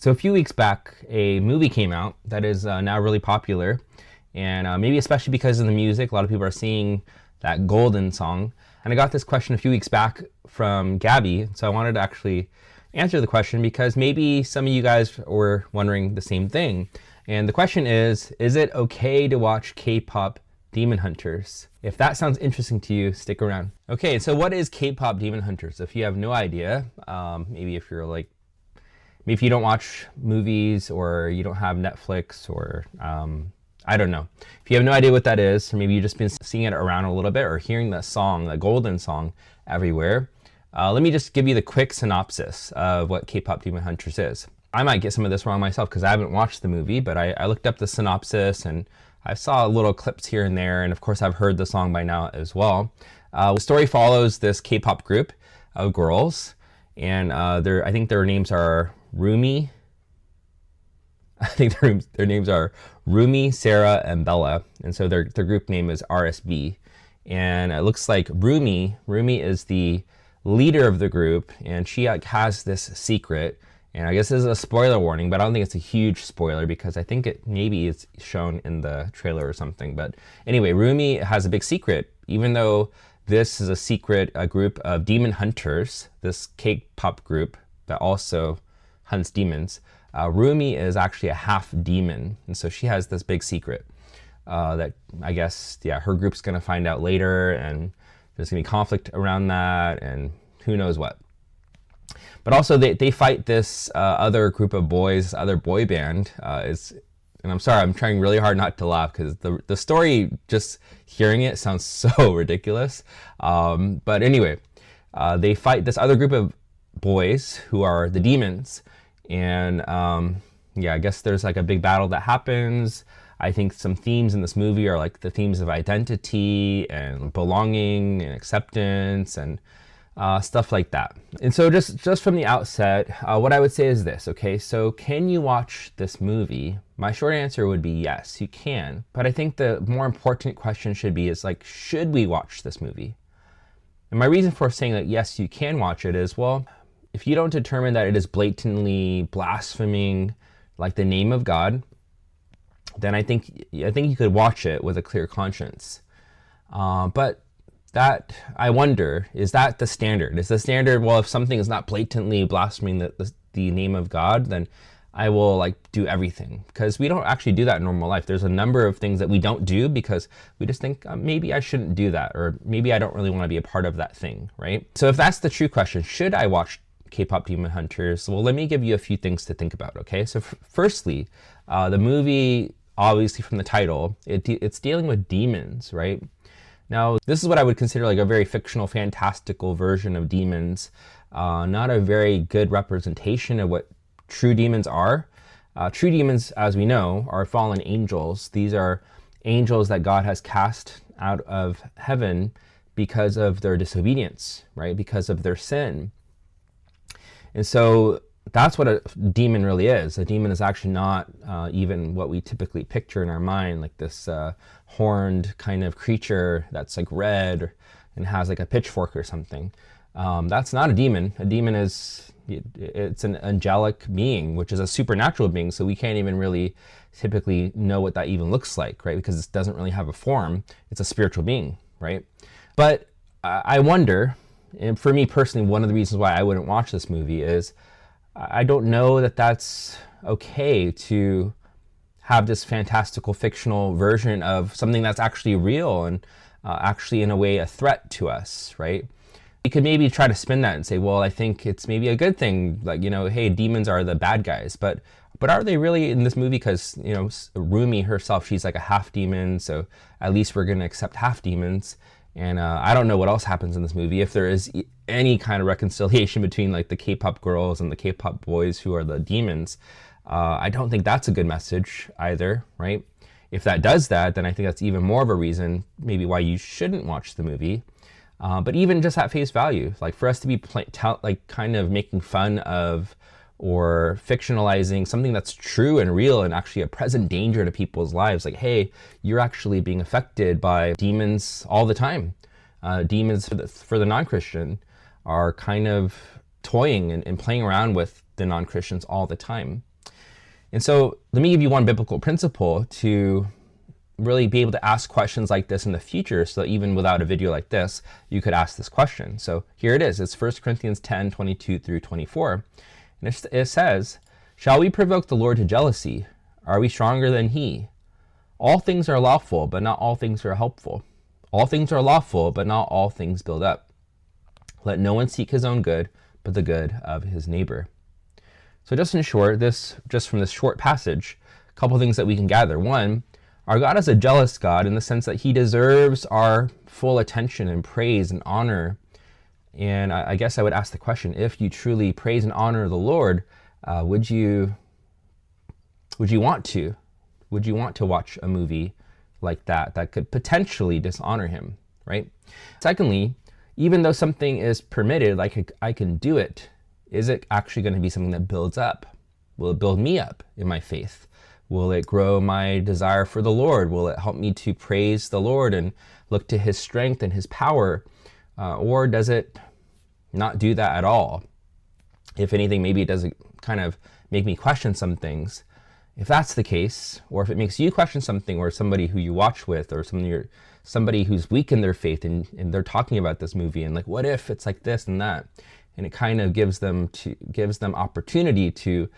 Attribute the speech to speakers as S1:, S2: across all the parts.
S1: So a few weeks back, a movie came out that is now really popular, and maybe especially because of the music, a lot of people are seeing that Golden song. And I got this question a few weeks back from Gabby, so I wanted to actually answer the question because maybe some of you guys were wondering the same thing. And the question is it okay to watch K-pop Demon Hunters? If that sounds interesting to you, stick around. Okay, so what is K-pop Demon Hunters? If you have no idea, maybe if you're like, maybe if you don't watch movies or you don't have Netflix or I don't know. If you have no idea what that is, or maybe you've just been seeing it around a little bit or hearing that song, the Golden song everywhere, let me just give you the quick synopsis of what K-pop Demon Hunters is. I might get some of this wrong myself because I haven't watched the movie, but I looked up the synopsis and I saw little clips here and there, and of course I've heard the song by now as well. The story follows this K-pop group of girls, and I think their names are Rumi. I think their names are Rumi, Sarah, and Bella, and so their group name is RSB. And it looks like Rumi is the leader of the group, and she has this secret. And I guess this is a spoiler warning, but I don't think it's a huge spoiler because I think it maybe is shown in the trailer or something. But anyway, Rumi has a big secret, even though this is a group of demon hunters, this K-pop group that also hunts demons. Rumi is actually a half demon, and so she has this big secret that I guess, her group's gonna find out later, and there's gonna be conflict around that, and who knows what. But also they fight this other group of boys, other boy band. And I'm sorry, I'm trying really hard not to laugh because the story, just hearing it, sounds so ridiculous. But anyway, they fight this other group of boys who are the demons. And I guess there's like a big battle that happens. I think some themes in this movie are like the themes of identity and belonging and acceptance and stuff like that. And so just from the outset, what I would say is this, okay? So can you watch this movie? My short answer would be yes, you can. But I think the more important question should be should we watch this movie? And my reason for saying that yes, you can watch it is, well, if you don't determine that it is blatantly blaspheming like the name of God, then I think you could watch it with a clear conscience. But that, I wonder, is that the standard? Is the standard, well, if something is not blatantly blaspheming the name of God, then I will do everything? Because we don't actually do that in normal life. There's a number of things that we don't do because we just think maybe I shouldn't do that, or maybe I don't really want to be a part of that thing, right? So if that's the true question, should I watch K-pop Demon Hunters? Well, let me give you a few things to think about, okay? So firstly, the movie, obviously from the title, it's dealing with demons, right? Now, this is what I would consider a very fictional, fantastical version of demons, not a very good representation of what true demons are. True demons, as we know, are fallen angels. These are angels that God has cast out of heaven because of their disobedience, right? Because of their sin. And so that's what a demon really is. A demon is actually not even what we typically picture in our mind, like this horned kind of creature that's red and has a pitchfork or something. That's not a demon. A demon it's an angelic being, which is a supernatural being, so we can't even really typically know what that even looks like, right? Because it doesn't really have a form. It's a spiritual being, right? But I wonder, and for me personally, one of the reasons why I wouldn't watch this movie is I don't know that that's okay to have this fantastical fictional version of something that's actually real and actually in a way a threat to us, right? You could maybe try to spin that and say, well, I think it's maybe a good thing, hey, demons are the bad guys, but are they really in this movie? Because Rumi herself, she's a half demon, so at least we're going to accept half demons. And I don't know what else happens in this movie. If there is any kind of reconciliation between the K-pop girls and the K-pop boys who are the demons, I don't think that's a good message either, right? If that does that, then I think that's even more of a reason maybe why you shouldn't watch the movie. But even just at face value, for us to be kind of making fun of or fictionalizing something that's true and real and actually a present danger to people's lives. Hey, you're actually being affected by demons all the time. Demons for the non-Christian are kind of toying and playing around with the non-Christians all the time. And so let me give you one biblical principle to really be able to ask questions like this in the future, so that even without a video like this, you could ask this question. So here it is. It's 1 Corinthians 10, 22 through 24. And it says, "Shall we provoke the Lord to jealousy? Are we stronger than he? All things are lawful, but not all things are helpful. All things are lawful, but not all things build up. Let no one seek his own good, but the good of his neighbor." So just in short, just from this short passage, a couple things that we can gather. One, our God is a jealous God in the sense that he deserves our full attention and praise and honor. And I guess I would ask the question, if you truly praise and honor the Lord, would you want to watch a movie like that could potentially dishonor him, right? Secondly, even though something is permitted, like I can do it, is it actually going to be something that builds up? Will it build me up in my faith? Will it grow my desire for the Lord? Will it help me to praise the Lord and look to his strength and his power? Or does it not do that at all? If anything, maybe it does kind of make me question some things. If that's the case, or if it makes you question something, or somebody who you watch with, or somebody who's weak in their faith, and they're talking about this movie, and like, what if it's like this and that? And it kind of gives them opportunity to,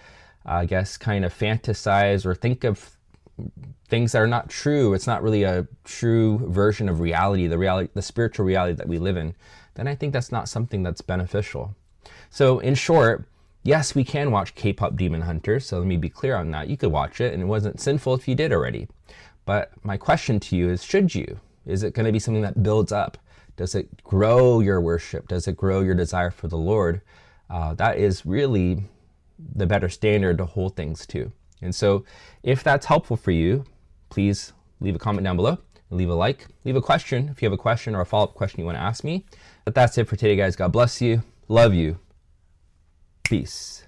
S1: I guess, kind of fantasize or think of things that are not true. It's not really a true version of reality, the spiritual reality that we live in. Then I think that's not something that's beneficial. So in short, yes, we can watch K-pop Demon Hunters. So let me be clear on that. You could watch it, and it wasn't sinful if you did already. But my question to you is, should you? Is it going to be something that builds up? Does it grow your worship? Does it grow your desire for the Lord? That is really the better standard to hold things to. And so if that's helpful for you, please leave a comment down below, leave a like, leave a question if you have a question or a follow-up question you want to ask me. But that's it for today, guys. God bless you. Love you. Peace.